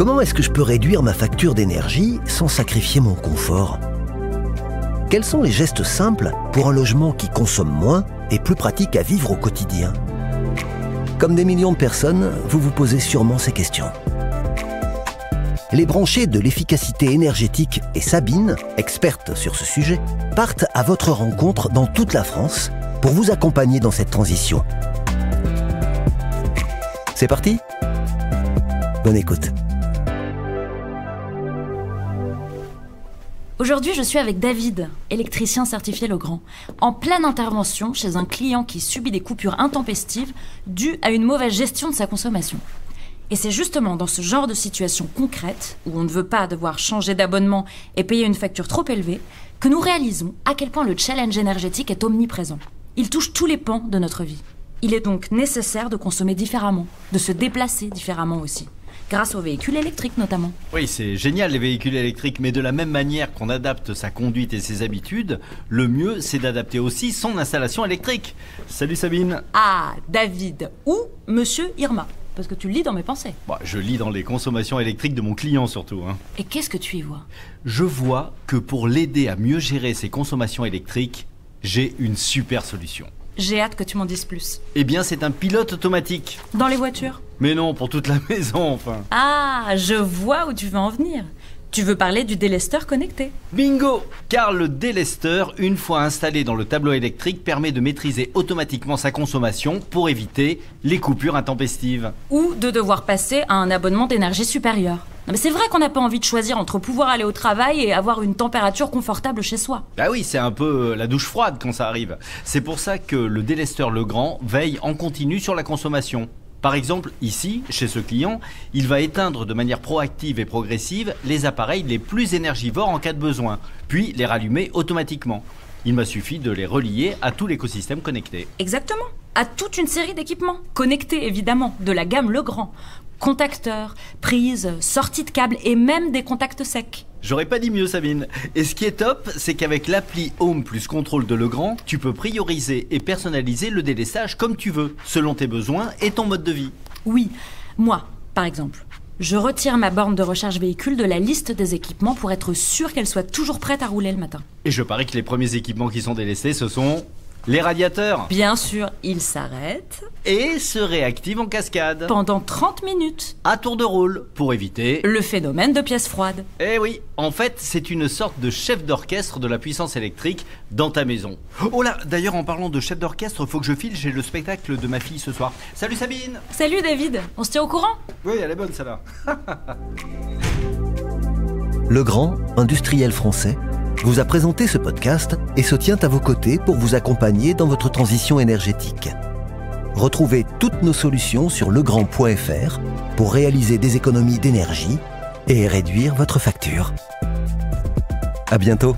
Comment est-ce que je peux réduire ma facture d'énergie sans sacrifier mon confort ? Quels sont les gestes simples pour un logement qui consomme moins et plus pratique à vivre au quotidien ? Comme des millions de personnes, vous vous posez sûrement ces questions. Les branchés de l'efficacité énergétique et Sabine, experte sur ce sujet, partent à votre rencontre dans toute la France pour vous accompagner dans cette transition. C'est parti ? Bonne écoute. Aujourd'hui, je suis avec David, électricien certifié Legrand, en pleine intervention chez un client qui subit des coupures intempestives dues à une mauvaise gestion de sa consommation. Et c'est justement dans ce genre de situation concrète, où on ne veut pas devoir changer d'abonnement et payer une facture trop élevée, que nous réalisons à quel point le challenge énergétique est omniprésent. Il touche tous les pans de notre vie. Il est donc nécessaire de consommer différemment, de se déplacer différemment aussi. Grâce aux véhicules électriques notamment. Oui, c'est génial les véhicules électriques, mais de la même manière qu'on adapte sa conduite et ses habitudes, le mieux c'est d'adapter aussi son installation électrique. Salut Sabine. Ah, David ou Monsieur Irma, parce que tu le lis dans mes pensées. Bon, je lis dans les consommations électriques de mon client surtout. Et qu'est-ce que tu y vois ? Je vois que pour l'aider à mieux gérer ses consommations électriques, j'ai une super solution. J'ai hâte que tu m'en dises plus. Eh bien, c'est un pilote automatique. Dans les voitures ? Mais non, pour toute la maison, enfin. Ah, je vois où tu veux en venir. Tu veux parler du délesteur connecté. Bingo ! Car le délesteur, une fois installé dans le tableau électrique, permet de maîtriser automatiquement sa consommation pour éviter les coupures intempestives. Ou de devoir passer à un abonnement d'énergie supérieure. Non mais c'est vrai qu'on n'a pas envie de choisir entre pouvoir aller au travail et avoir une température confortable chez soi. Bah oui, c'est un peu la douche froide quand ça arrive. C'est pour ça que le délesteur Legrand veille en continu sur la consommation. Par exemple, ici, chez ce client, il va éteindre de manière proactive et progressive les appareils les plus énergivores en cas de besoin, puis les rallumer automatiquement. Il m'a suffi de les relier à tout l'écosystème connecté. Exactement, à toute une série d'équipements, connectés évidemment, de la gamme Legrand. Contacteurs, prises, sorties de câbles et même des contacts secs. J'aurais pas dit mieux Sabine. Et ce qui est top, c'est qu'avec l'appli Home plus Contrôle de Legrand, tu peux prioriser et personnaliser le délestage comme tu veux, selon tes besoins et ton mode de vie. Oui, moi, par exemple, je retire ma borne de recharge véhicule de la liste des équipements pour être sûr qu'elle soit toujours prête à rouler le matin. Et je parie que les premiers équipements qui sont délestés, ce sont les radiateurs. Bien sûr, ils s'arrêtent. Et se réactivent en cascade. Pendant 30 minutes. À tour de rôle, pour éviter le phénomène de pièces froides. Eh oui, en fait, c'est une sorte de chef d'orchestre de la puissance électrique dans ta maison. Oh là, d'ailleurs, en parlant de chef d'orchestre, faut que je file, j'ai le spectacle de ma fille ce soir. Salut Sabine. Salut David, on se tient au courant ? Oui, elle est bonne celle-là. Legrand, industriel français, vous a présenté ce podcast et se tient à vos côtés pour vous accompagner dans votre transition énergétique. Retrouvez toutes nos solutions sur legrand.fr pour réaliser des économies d'énergie et réduire votre facture. À bientôt.